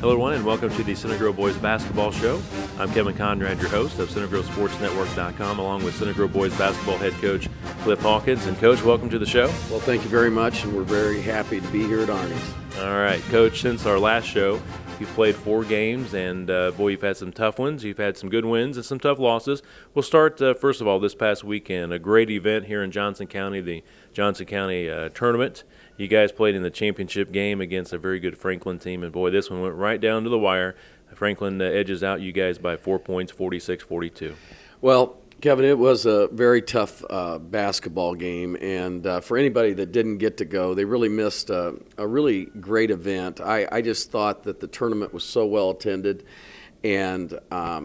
Hello, everyone, and welcome to the Center Grove Boys Basketball Show. I'm Kevin Conrad, your host of CenterGroveSportsNetwork.com, along with Center Grove Boys basketball head coach Cliff Hawkins. And, Coach, welcome to the show. Well, thank you very much, and we're very happy to be here at Arni's. All right, Coach, since our last show, you've played 4 games, and, boy, you've had some tough ones. You've had some good wins and some tough losses. We'll start, first of all, this past weekend, a great event here in Johnson County, the Johnson County tournament. You guys played in the championship game against a very good Franklin team, and, boy, this one went right down to the wire. Franklin edges out you guys by 4 points, 46-42. Well, Kevin, it was a very tough basketball game, and for anybody that didn't get to go, they really missed a really great event. I just thought that the tournament was so well attended, and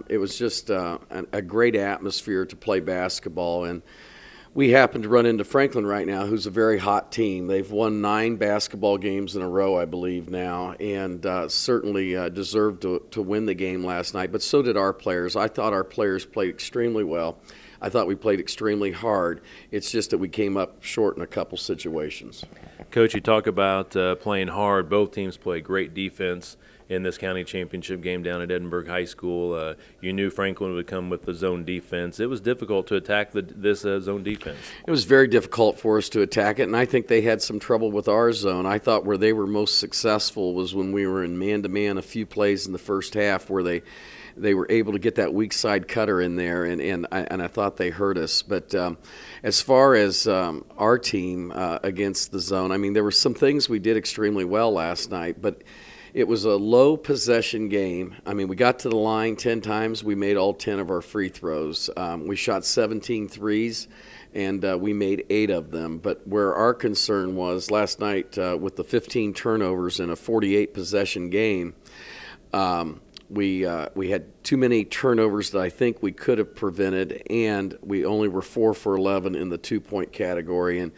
it was just a great atmosphere to play basketball. And we happen to run into Franklin right now, who's a very hot team. They've won 9 basketball games in a row, I believe, now, and certainly deserved to win the game last night. But so did our players. I thought our players played extremely well. I thought we played extremely hard. It's just that we came up short in a couple situations. Coach, you talk about playing hard. Both teams play great defense in this county championship game down at Edinburgh High School. You knew Franklin would come with the zone defense. It was difficult to attack this zone defense. It was very difficult for us to attack it, and I think they had some trouble with our zone. I thought where they were most successful was when we were in man-to-man a few plays in the first half where they were able to get that weak side cutter in there, and I thought they hurt us. But as far as our team against the zone, I mean, there were some things we did extremely well last night, but it was a low possession game. I mean, we got to the line 10 times. We made all 10 of our free throws. We shot 17 threes, and we made 8 of them. But where our concern was last night with the 15 turnovers in a 48-possession game, we had too many turnovers that I think we could have prevented, and we only were 4 for 11 in the 2-point category. And,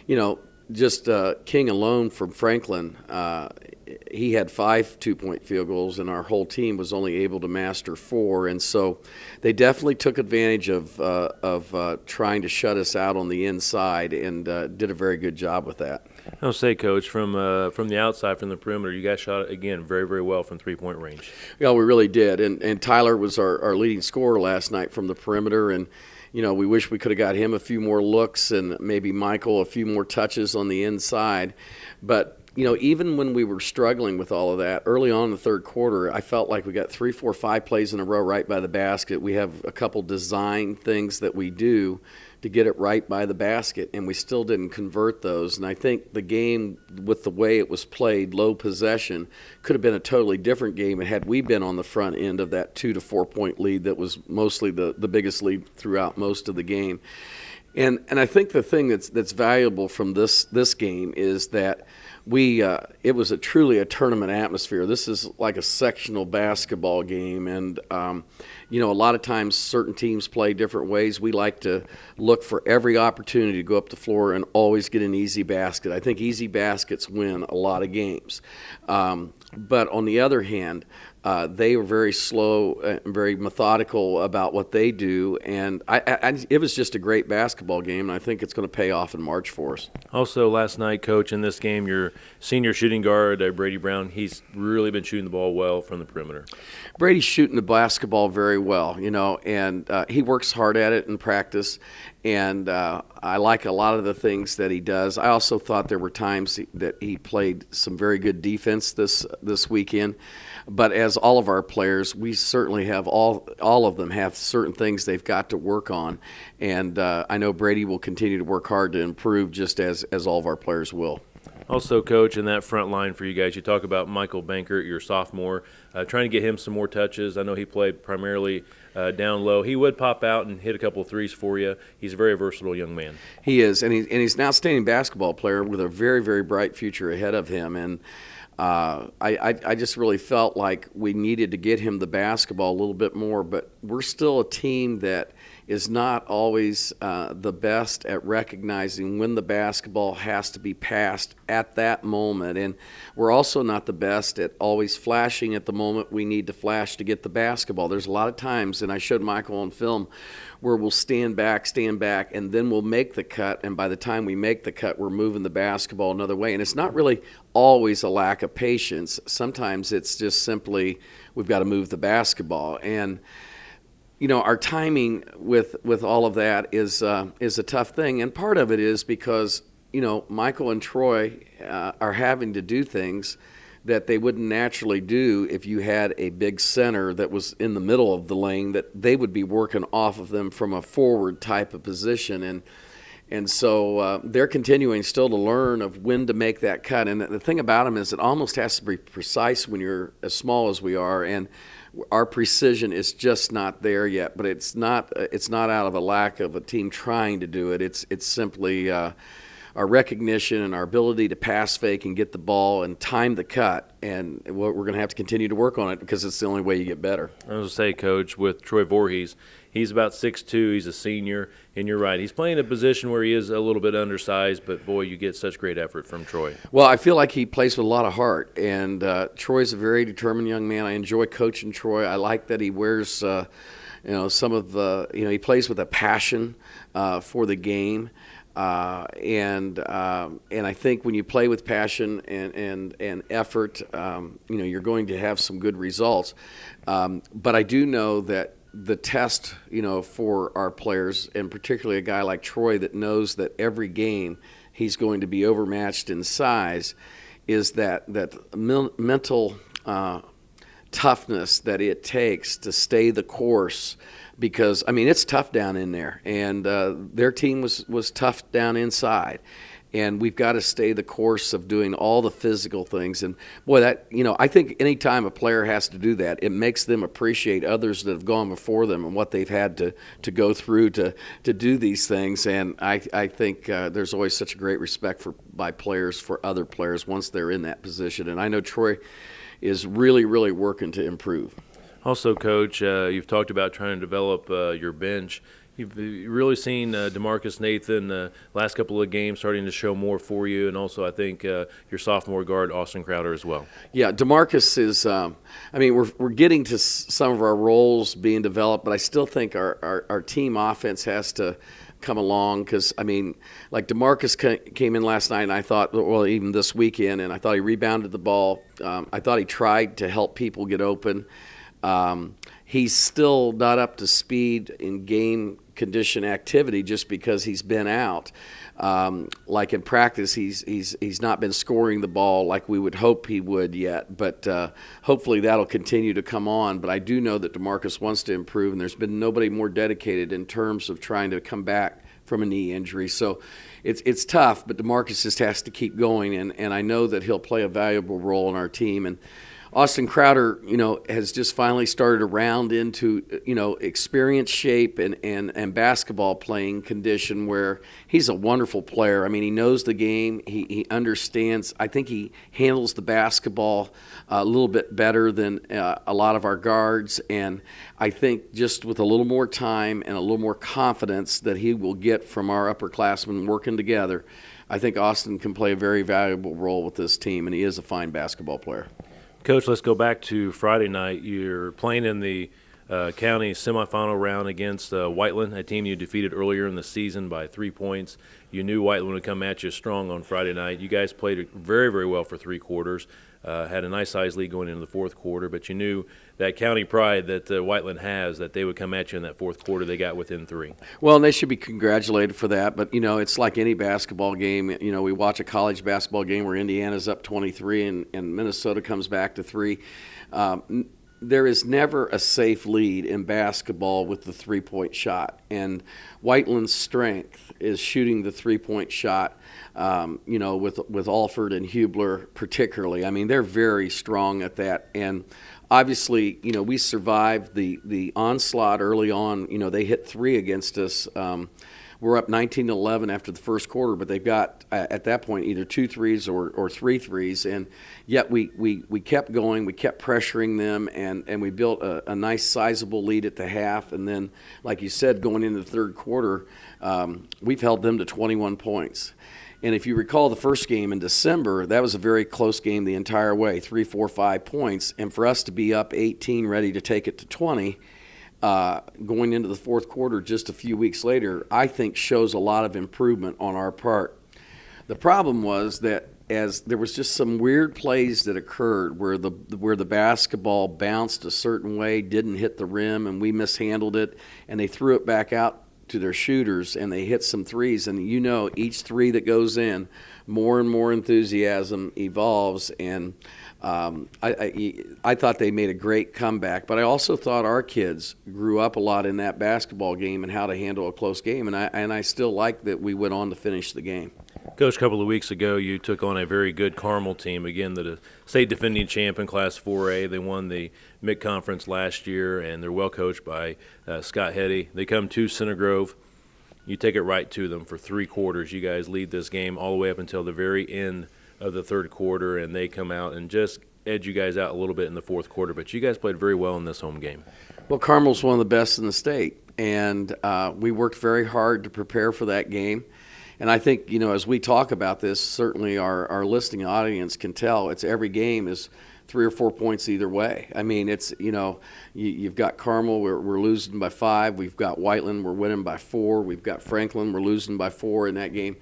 you know, just King alone from Franklin, he had 5 2-point field goals, and our whole team was only able to master 4. And so they definitely took advantage of trying to shut us out on the inside, and did a very good job with that. I'll say, Coach, from the outside, from the perimeter, you guys shot it, again, very, very well from 3-point range. Yeah, we really did. And Tyler was our leading scorer last night from the perimeter, and you know, we wish we could have got him a few more looks and maybe Michael a few more touches on the inside. But, you know, even when we were struggling with all of that, early on in the third quarter, I felt like we got 3, 4, 5 plays in a row right by the basket. We have a couple design things that we do to get it right by the basket, and we still didn't convert those. And I think the game, with the way it was played, low possession, could have been a totally different game had we been on the front end of that 2 to 4 point lead that was mostly the biggest lead throughout most of the game. And I think the thing that's valuable from this game is that it was truly a tournament atmosphere. This is like a sectional basketball game, and you know, a lot of times certain teams play different ways. We like to look for every opportunity to go up the floor and always get an easy basket. I think easy baskets win a lot of games. But on the other hand, they were very slow and very methodical about what they do, and it was just a great basketball game, and I think it's going to pay off in March for us. Also, last night, Coach, in this game, your senior shooting guard, Brady Brown, he's really been shooting the ball well from the perimeter. Brady's shooting the basketball very well, you know, and he works hard at it in practice, and I like a lot of the things that he does. I also thought there were times that he played some very good defense this weekend. But as all of our players, we certainly have all of them have certain things they've got to work on. And I know Brady will continue to work hard to improve, just as all of our players will. Also, Coach, in that front line for you guys, you talk about Michael Bankert, your sophomore, trying to get him some more touches. I know he played primarily down low. He would pop out and hit a couple of threes for you. He's a very versatile young man. He is, and he's an outstanding basketball player with a very, very bright future ahead of him. And I just really felt like we needed to get him the basketball a little bit more, but we're still a team that is not always the best at recognizing when the basketball has to be passed at that moment. And we're also not the best at always flashing at the moment we need to flash to get the basketball. There's a lot of times, and I showed Michael on film, where we'll stand back, and then we'll make the cut, and by the time we make the cut, we're moving the basketball another way. And it's not really always a lack of patience. Sometimes it's just simply we've got to move the basketball. And our timing with all of that is a tough thing, and part of it is because Michael and Troy are having to do things that they wouldn't naturally do if you had a big center that was in the middle of the lane, that they would be working off of them from a forward type of position. And so they're continuing still to learn of when to make that cut. And the thing about them is it almost has to be precise when you're as small as we are, and our precision is just not there yet. But it's not out of a lack of a team trying to do it. It's simply our recognition and our ability to pass fake and get the ball and time the cut. And we're going to have to continue to work on it because it's the only way you get better. I was going to say, Coach, with Troy Voorhees, he's about 6'2", he's a senior, and you're right. He's playing a position where he is a little bit undersized, but, boy, you get such great effort from Troy. Well, I feel like he plays with a lot of heart, and Troy's a very determined young man. I enjoy coaching Troy. I like that he wears some of the he plays with a passion for the game. And I think when you play with passion and effort, you're going to have some good results. But I do know that the test, for our players, and particularly a guy like Troy that knows that every game he's going to be overmatched in size, is that mental toughness that it takes to stay the course. Because, it's tough down in there, and their team was tough down inside. And we've got to stay the course of doing all the physical things. And, boy, that I think any time a player has to do that, it makes them appreciate others that have gone before them and what they've had to go through to do these things. And I think there's always such a great respect by players for other players once they're in that position. And I know Troy is really, really working to improve. Also, Coach, you've talked about trying to develop your bench. You've really seen DeMarcus Nathan last couple of games starting to show more for you, and also I think your sophomore guard, Austin Crowder, as well. Yeah, DeMarcus is we're getting to some of our roles being developed, but I still think our team offense has to come along because, like DeMarcus came in last night, and I thought, well, even this weekend, and I thought he rebounded the ball. I thought he tried to help people get open. He's still not up to speed in game condition activity just because he's been out. Like in practice, he's not been scoring the ball like we would hope he would yet. But hopefully that'll continue to come on. But I do know that DeMarcus wants to improve, and there's been nobody more dedicated in terms of trying to come back from a knee injury. So it's tough, but DeMarcus just has to keep going, and I know that he'll play a valuable role in our team. And Austin Crowder, has just finally started to round into, experience, shape, and basketball playing condition where he's a wonderful player. He knows the game. He understands. I think he handles the basketball a little bit better than a lot of our guards. And I think just with a little more time and a little more confidence that he will get from our upperclassmen working together, I think Austin can play a very valuable role with this team, and he is a fine basketball player. Coach, let's go back to Friday night. You're playing in the county semifinal round against Whiteland, a team you defeated earlier in the season by 3 points. You knew Whiteland would come at you strong on Friday night. You guys played very, very well for 3 quarters, had a nice size lead going into the fourth quarter, but you knew that county pride that Whiteland has, that they would come at you in that fourth quarter. They got within 3. Well, and they should be congratulated for that. But, it's like any basketball game. We watch a college basketball game where Indiana's up 23 and Minnesota comes back to 3. There is never a safe lead in basketball with the 3-point shot. And Whiteland's strength is shooting the 3-point shot, with Alford and Hubler particularly. They're very strong at that. And obviously, we survived the onslaught early on. They hit 3 against us we're up 19-11 after the first quarter, but they've got at that point either 2 threes or 3 threes, and yet we kept going, we kept pressuring them, and we built a nice sizable lead at the half, and then, like you said, going into the third quarter, we've held them to 21 points. And if you recall the first game in December, that was a very close game the entire way, 3, 4, 5 points. And for us to be up 18, ready to take it to 20, going into the fourth quarter just a few weeks later, I think shows a lot of improvement on our part. The problem was that as there was just some weird plays that occurred where the basketball bounced a certain way, didn't hit the rim, and we mishandled it, and they threw it back out to their shooters, and they hit some threes, and each three that goes in, more and more enthusiasm evolves, and I thought they made a great comeback, but I also thought our kids grew up a lot in that basketball game and how to handle a close game, and I still like that we went on to finish the game. Coach, a couple of weeks ago, you took on a very good Carmel team, again, the state defending champ in Class 4A. They won the mid-conference last year, and they're well coached by Scott Hetty. They come to Center Grove. You take it right to them for 3 quarters. You guys lead this game all the way up until the very end of the third quarter, and they come out and just edge you guys out a little bit in the fourth quarter. But you guys played very well in this home game. Well, Carmel's one of the best in the state, and we worked very hard to prepare for that game. And I think, as we talk about this, certainly our listening audience can tell it's every game is 3 or 4 points either way. I mean, it's, you've got Carmel, we're losing by 5. We've got Whiteland, we're winning by 4. We've got Franklin, we're losing by 4 in that game.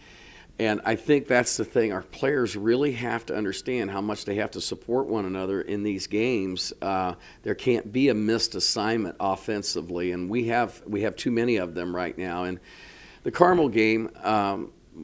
And I think that's the thing. Our players really have to understand how much they have to support one another in these games. There can't be a missed assignment offensively, and we have too many of them right now. And the Carmel game,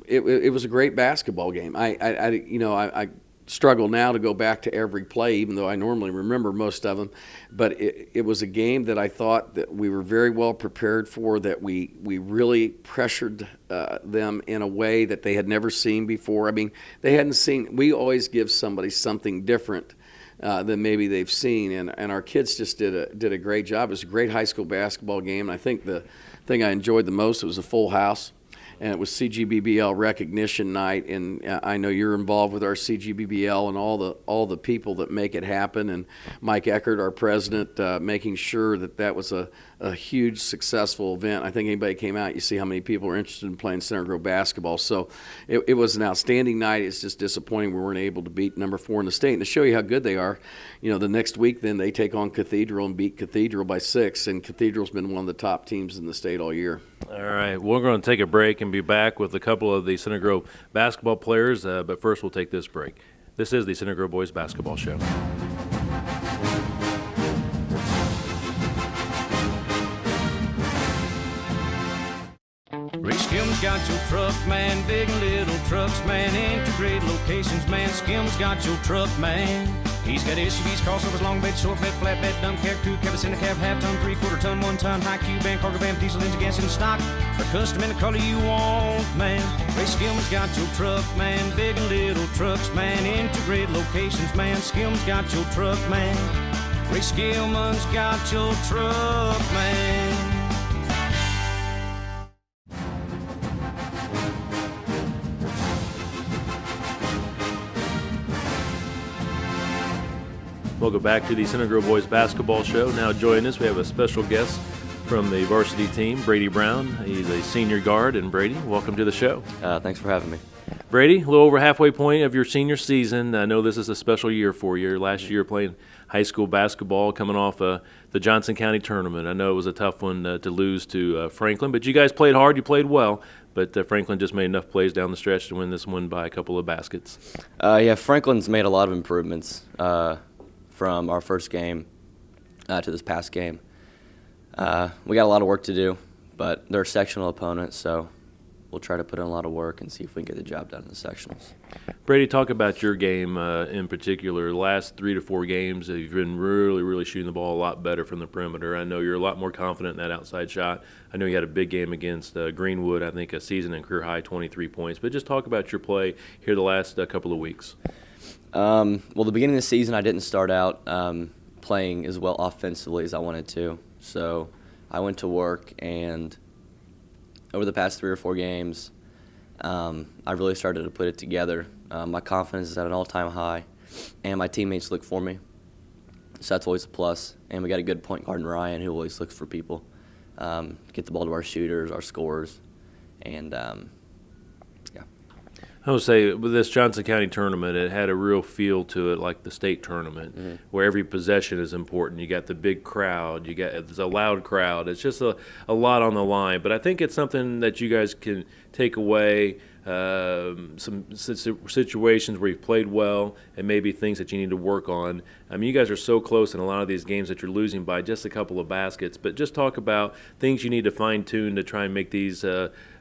it was a great basketball game. I struggle now to go back to every play, even though I normally remember most of them. But it was a game that I thought that we were very well prepared for, that we really pressured them in a way that they had never seen before. I mean, they hadn't seen – we always give somebody something different than maybe they've seen, and our kids just did a great job. It was a great high school basketball game, and I think the thing I enjoyed the most, it was a full house. And it was CGBBL recognition night, and I know you're involved with our CGBBL and all the people that make it happen, and Mike Eckert, our president, making sure that was a huge successful event. I think anybody came out, you see how many people are interested in playing Center Grove basketball. So it was an outstanding night. It's just disappointing we weren't able to beat number 4 in the state. And to show you how good they are, the next week then they take on Cathedral and beat Cathedral by 6, and Cathedral's been one of the top teams in the state all year. All right, we're going to take a break and be back with a couple of the Center Grove basketball players, but first we'll take this break. This is the Center Grove Boys Basketball Show. Ray Skillman's got your truck, man, big and little trucks, man, integrated locations, man, Skillman's got your truck, man. He's got SUVs, crossovers, long bed, short bed, flat bed, dump cab, crew cab, center cab, half ton, 3/4 ton, 1 ton, high cube van, cargo van, diesel engine, gas in stock, or custom in the color you want, man. Ray Skillman's got your truck, man, big and little trucks, man, integrated locations, man, Skillman's got your truck, man. Ray Skillman's got your truck, man. Welcome back to the Center Grove Boys Basketball Show. Now joining us, we have a special guest from the varsity team, Brady Brown. He's a senior guard. And Brady, welcome to the show. Thanks for having me. Brady, a little over halfway point of your senior season. I know this is a special year for you. Last year playing high school basketball, coming off the Johnson County tournament. I know it was a tough one to lose to Franklin, but you guys played hard. You played well. But Franklin just made enough plays down the stretch to win this one by a couple of baskets. Yeah, Franklin's made a lot of improvements from our first game to this past game. We got a lot of work to do, but they're a sectional opponent, so we'll try to put in a lot of work and see if we can get the job done in the sectionals. Brady, talk about your game in particular. The last 3 to 4 games, you've been really, really shooting the ball a lot better from the perimeter. I know you're a lot more confident in that outside shot. I know you had a big game against Greenwood, I think a season and career high 23 points. But just talk about your play here the last couple of weeks. Well, the beginning of the season, I didn't start out playing as well offensively as I wanted to. So I went to work and over the past 3 or 4 games, I really started to put it together. My confidence is at an all-time high, and my teammates look for me. So that's always a plus. And we got a good point guard in Ryan who always looks for people, get the ball to our shooters, our scorers, and yeah. I would say with this Johnson County tournament, it had a real feel to it like the state tournament, where every possession is important. You got the big crowd, there's a loud crowd. It's just a lot on the line. But I think it's something that you guys can take away, some situations where you've played well and maybe things that you need to work on. I mean, you guys are so close in a lot of these games that you're losing by just a couple of baskets. But just talk about things you need to fine-tune to try and make these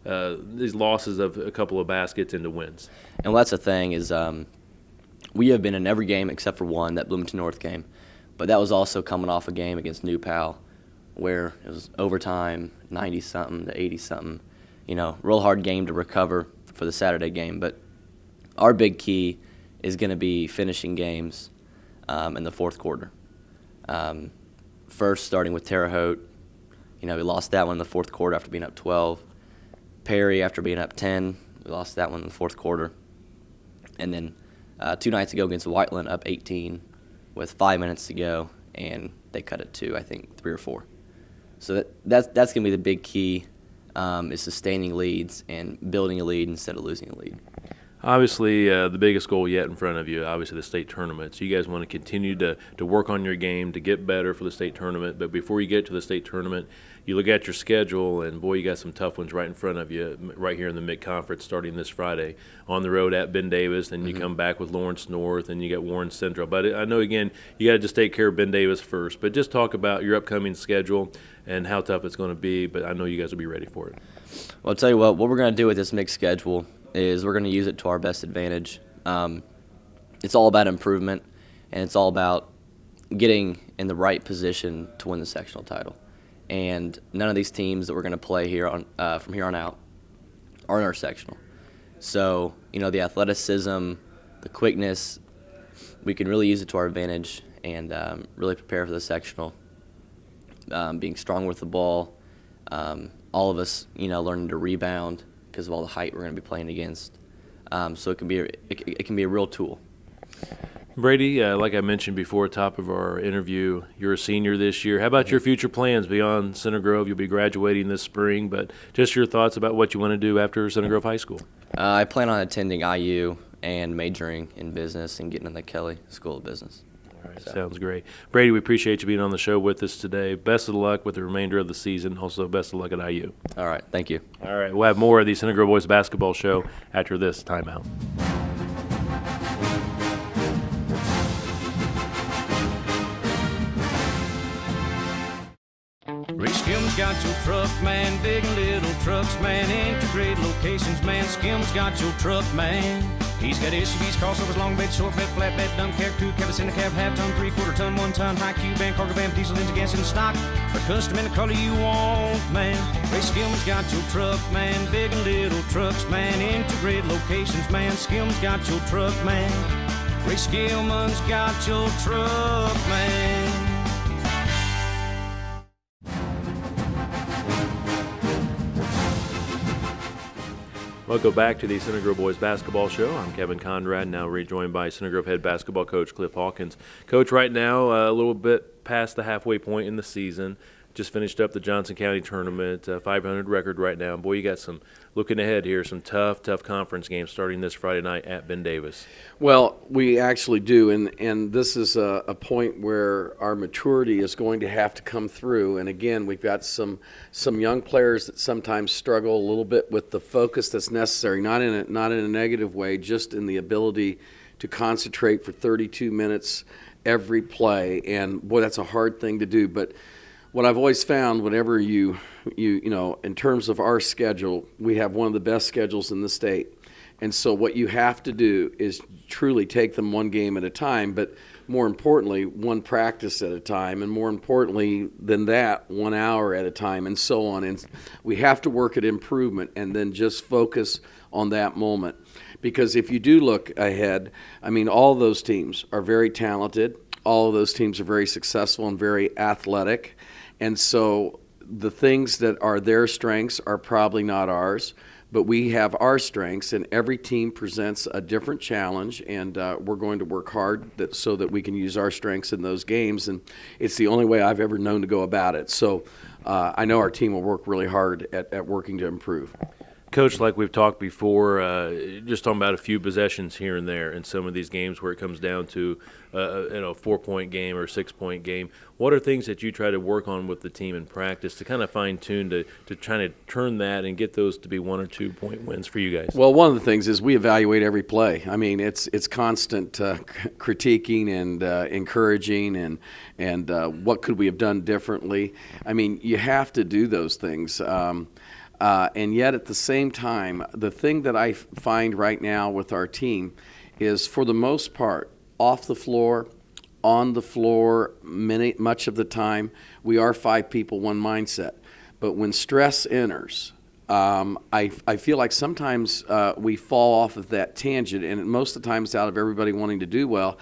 losses of a couple of baskets into wins. And well, that's the thing is we have been in every game except for one, that Bloomington North game. But that was also coming off a game against New Pal where it was overtime, 90-something to 80-something. You know, real hard game to recover for the Saturday game. But our big key is going to be finishing games in the fourth quarter. First, starting with Terre Haute. You know, we lost that one in the fourth quarter after being up 12. Perry, after being up 10, we lost that one in the fourth quarter. And then 2 nights ago against Whiteland, up 18 with 5 minutes to go, and they cut it to, I think, 3 or 4. So that's going to be the big key, is sustaining leads and building a lead instead of losing a lead. Obviously, the biggest goal yet in front of you, obviously the state tournament. So you guys want to continue to work on your game, to get better for the state tournament. But before you get to the state tournament, you look at your schedule, and, boy, you got some tough ones right in front of you right here in the mid-conference starting this Friday. On the road at Ben Davis, and you come back with Lawrence North, and you get Warren Central. But I know, again, you got to just take care of Ben Davis first. But just talk about your upcoming schedule and how tough it's going to be. But I know you guys will be ready for it. Well, I'll tell you what we're going to do with this mixed schedule is we're going to use it to our best advantage. It's all about improvement, and it's all about getting in the right position to win the sectional title. And none of these teams that we're going to play here on from here on out are in our sectional. So, you know, the athleticism, the quickness, we can really use it to our advantage and really prepare for the sectional. Being strong with the ball, all of us, you know, learning to rebound because of all the height we're going to be playing against. So it can be a real tool. Brady, like I mentioned before, top of our interview, you're a senior this year. How about your future plans beyond Center Grove? You'll be graduating this spring, but just your thoughts about what you want to do after Center Grove High School. I plan on attending IU and majoring in business and getting in the Kelly School of Business. All right, sounds great. Brady, we appreciate you being on the show with us today. Best of luck with the remainder of the season. Also, best of luck at IU. All right, thank you. All right, we'll have more of the Center Grove Boys basketball show after this timeout. Ray Skillman's got your truck, man. Big and little trucks, man. Integrated locations, man. Skillman's got your truck, man. He's got SUVs, crossovers, long bed, short bed, flatbed, dump cab, crew cab, cinder cab, half ton, 3/4 ton, 1 ton, high cube van, cargo van, diesel engine, gas in stock. A custom in the color you want, man. Ray Skillman's got your truck, man. Big and little trucks, man. Integrated locations, man. Skillman's got your truck, man. Ray Skillman's got your truck, man. Welcome back to the Center Grove Boys Basketball Show. I'm Kevin Conrad, now rejoined by Center Grove head basketball coach Cliff Hawkins. Coach, right now, a little bit past the halfway point in the season. Just finished up the Johnson County tournament, 500 record right now. Boy, you got some, looking ahead here, some tough conference games starting this Friday night at Ben Davis. Well, we actually do, and this is a point where our maturity is going to have to come through. And again, we've got some young players that sometimes struggle a little bit with the focus that's necessary, not in a negative way, just in the ability to concentrate for 32 minutes every play. And boy, that's a hard thing to do. But what I've always found, whenever you know, in terms of our schedule, we have one of the best schedules in the state. And so what you have to do is truly take them one game at a time, but more importantly, one practice at a time, and more importantly than that, 1 hour at a time, and so on. And we have to work at improvement and then just focus on that moment. Because if you do look ahead, I mean, all of those teams are very talented. All of those teams are very successful and very athletic. And so the things that are their strengths are probably not ours, but we have our strengths, and every team presents a different challenge, and we're going to work hard so that we can use our strengths in those games, and it's the only way I've ever known to go about it. So I know our team will work really hard at working to improve. Coach, like we've talked before, just talking about a few possessions here and there in some of these games where it comes down to a 4-point game or a 6-point game. What are things that you try to work on with the team in practice to kind of fine-tune to try to turn that and get those to be 1 or 2 point wins for you guys? Well, one of the things is we evaluate every play. I mean, it's constant critiquing and encouraging and what could we have done differently. I mean, you have to do those things. And yet at the same time, the thing that I find right now with our team is, for the most part, off the floor, on the floor, much of the time, we are 5 people, 1 mindset. But when stress enters, I feel like sometimes we fall off of that tangent, and most of the time it's out of everybody wanting to do well.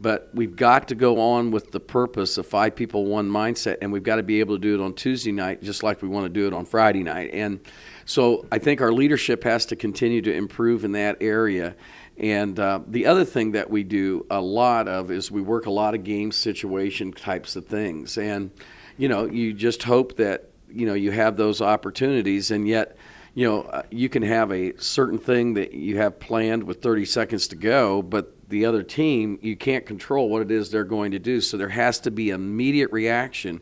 But we've got to go on with the purpose of 5 people, 1 mindset, and we've got to be able to do it on Tuesday night just like we want to do it on Friday night. And so I think our leadership has to continue to improve in that area. And the other thing that we do a lot of is we work a lot of game situation types of things. And, you just hope that, you have those opportunities, and yet you can have a certain thing that you have planned with 30 seconds to go, but the other team, you can't control what it is they're going to do. So there has to be immediate reaction.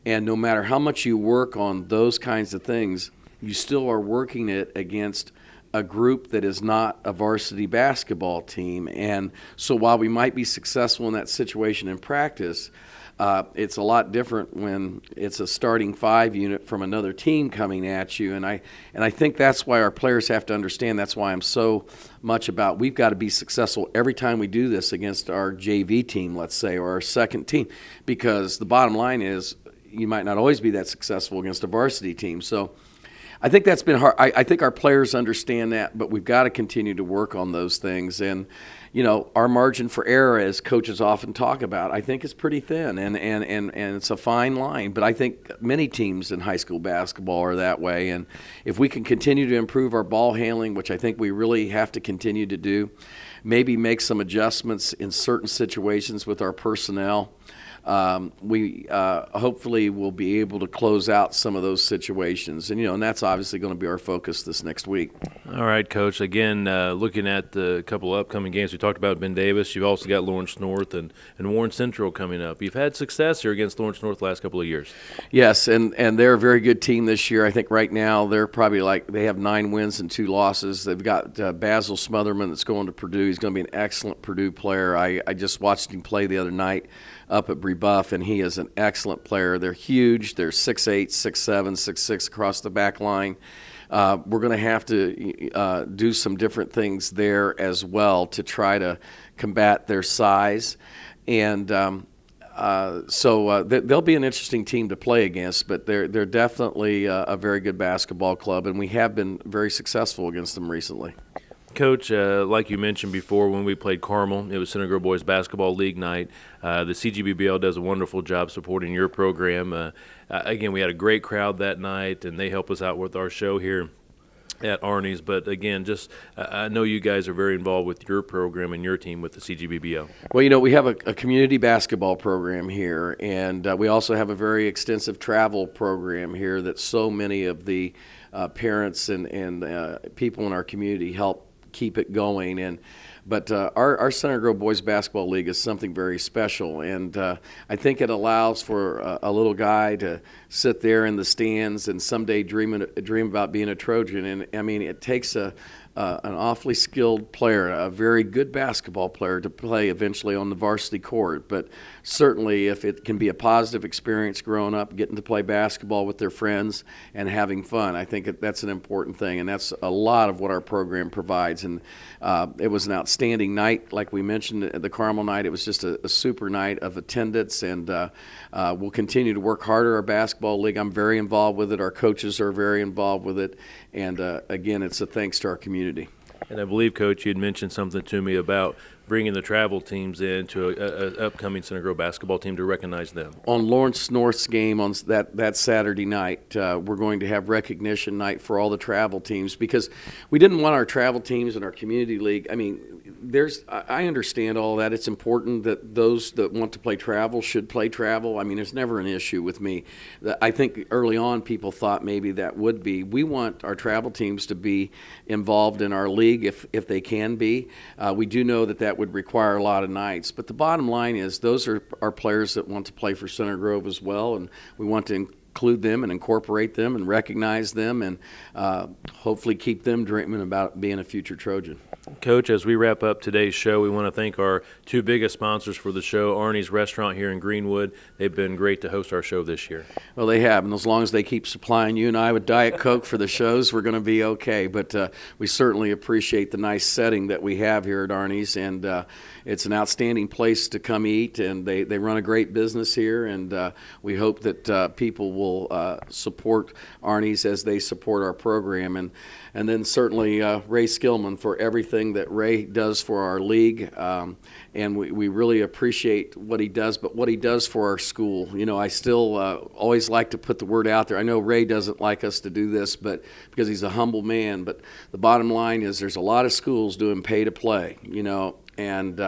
And no matter how much you work on those kinds of things, you still are working it against a group that is not a varsity basketball team. And so while we might be successful in that situation in practice, it's a lot different when it's a starting 5 unit from another team coming at you. And I think that's why our players have to understand. That's why I'm so much about we've got to be successful every time we do this against our JV team, let's say, or our second team, because the bottom line is you might not always be that successful against a varsity team. So I think that's been hard. I think our players understand that, but we've got to continue to work on those things. And, our margin for error, as coaches often talk about, I think is pretty thin, and it's a fine line. But I think many teams in high school basketball are that way. And if we can continue to improve our ball handling, which I think we really have to continue to do, maybe make some adjustments in certain situations with our personnel, we hopefully will be able to close out some of those situations. And that's obviously going to be our focus this next week. All right, Coach. Again, looking at the couple of upcoming games, we talked about Ben Davis. You've also got Lawrence North and Warren Central coming up. You've had success here against Lawrence North the last couple of years. Yes, and they're a very good team this year. I think right now they're probably they have 9 wins and 2 losses. They've got Basil Smotherman that's going to Purdue. He's going to be an excellent Purdue player. I just watched him play the other night up at Brebuff, and he is an excellent player. They're huge. They're 6'8", 6'7", 6'6" across the back line. We're going to have to do some different things there as well to try to combat their size. And so they'll be an interesting team to play against, but they're definitely a very good basketball club, and we have been very successful against them recently. Coach, like you mentioned before, when we played Carmel, it was Center Grove Boys Basketball League night. The CGBBL does a wonderful job supporting your program. Again, we had a great crowd that night, and they help us out with our show here at Arni's. But again, I know you guys are very involved with your program and your team with the CGBBL. Well, we have a community basketball program here, and we also have a very extensive travel program here that so many of the parents and people in our community help keep it going. But our Center Grove Boys Basketball League is something very special, and I think it allows for a little guy to sit there in the stands and someday dream about being a Trojan. And I mean, it takes an awfully skilled player, a very good basketball player, to play eventually on the varsity court. But certainly, if it can be a positive experience growing up, getting to play basketball with their friends and having fun, I think that's an important thing, and that's a lot of what our program provides. And it was an outstanding night, like we mentioned at the Carmel night. It was just a super night of attendance, and we'll continue to work harder. Our basketball league, I'm very involved with it. Our coaches are very involved with it, and again, it's a thanks to our community. And I believe, Coach, you had mentioned something to me about bringing the travel teams in to a upcoming Center Grove basketball team to recognize them? On Lawrence North's game on that Saturday night, we're going to have recognition night for all the travel teams, because we didn't want our travel teams in our community league. I mean, I understand all that. It's important that those that want to play travel should play travel. I mean, there's never an issue with me. I think early on people thought maybe that would be. We want our travel teams to be involved in our league if they can be. We do know that would require a lot of nights. But the bottom line is those are our players that want to play for Center Grove as well, and we want to include them and incorporate them and recognize them and hopefully keep them dreaming about being a future Trojan. Coach, as we wrap up today's show, we want to thank our two biggest sponsors for the show, Arni's Restaurant here in Greenwood. They've been great to host our show this year. Well, they have, and as long as they keep supplying you and I with Diet Coke for the shows, we're going to be okay. But we certainly appreciate the nice setting that we have here at Arni's, and it's an outstanding place to come eat, and they run a great business here, and we hope that people will support Arni's as they support our program. And then certainly Ray SKILLMAN for everything that Ray does for our league, and we really appreciate what he does, but what he does for our school. You know, I still always like to put the word out there. I know Ray doesn't like us to do this, but because he's a humble man, but the bottom line is there's a lot of schools doing pay to play, you know, and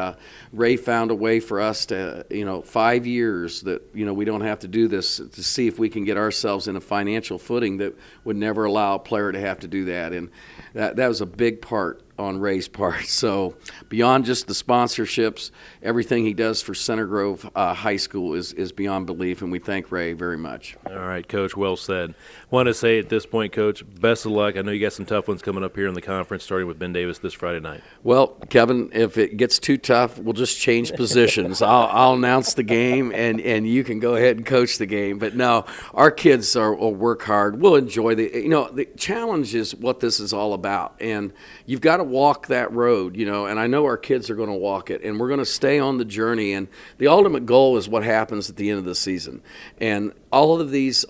Ray found a way for us to, 5 years that, we don't have to do this, to see if we can get ourselves in a financial footing that would never allow a player to have to do that. And that was a big part on Ray's part. So beyond just the sponsorships, everything he does for Center Grove High School is beyond belief, and we thank Ray very much. All right, Coach, well said. Want to say at this point, Coach, best of luck. I know you got some tough ones coming up here in the conference, starting with Ben Davis this Friday night. Well, Kevin, if it gets too tough, we'll just change positions. I'll announce the game, and you can go ahead and coach the game. But no, our kids will work hard. We'll enjoy the challenge is what this is all about, and you've got to walk that road, and I know our kids are going to walk it, and we're going to stay on the journey, and the ultimate goal is what happens at the end of the season. And all of these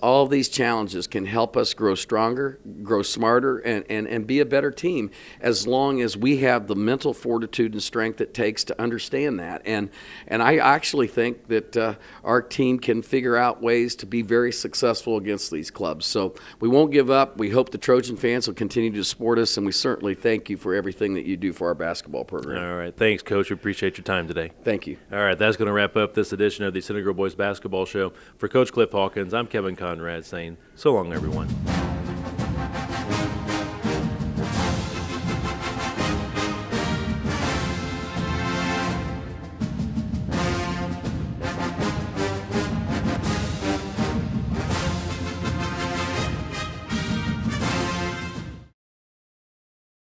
challenges can help us grow stronger, grow smarter, and be a better team, as long as we have the mental fortitude and strength it takes to understand that. And I actually think that our team can figure out ways to be very successful against these clubs. So we won't give up. We hope the Trojan fans will continue to support us, and we certainly thank you for everything that you do for our basketball program. All right. Thanks, Coach. We appreciate your time today. Thank you. All right. That's going to wrap up this edition of the Center Grove Boys Basketball Show. For Coach Cliff Hawkins, I'm Kevin Conrad saying so long, everyone.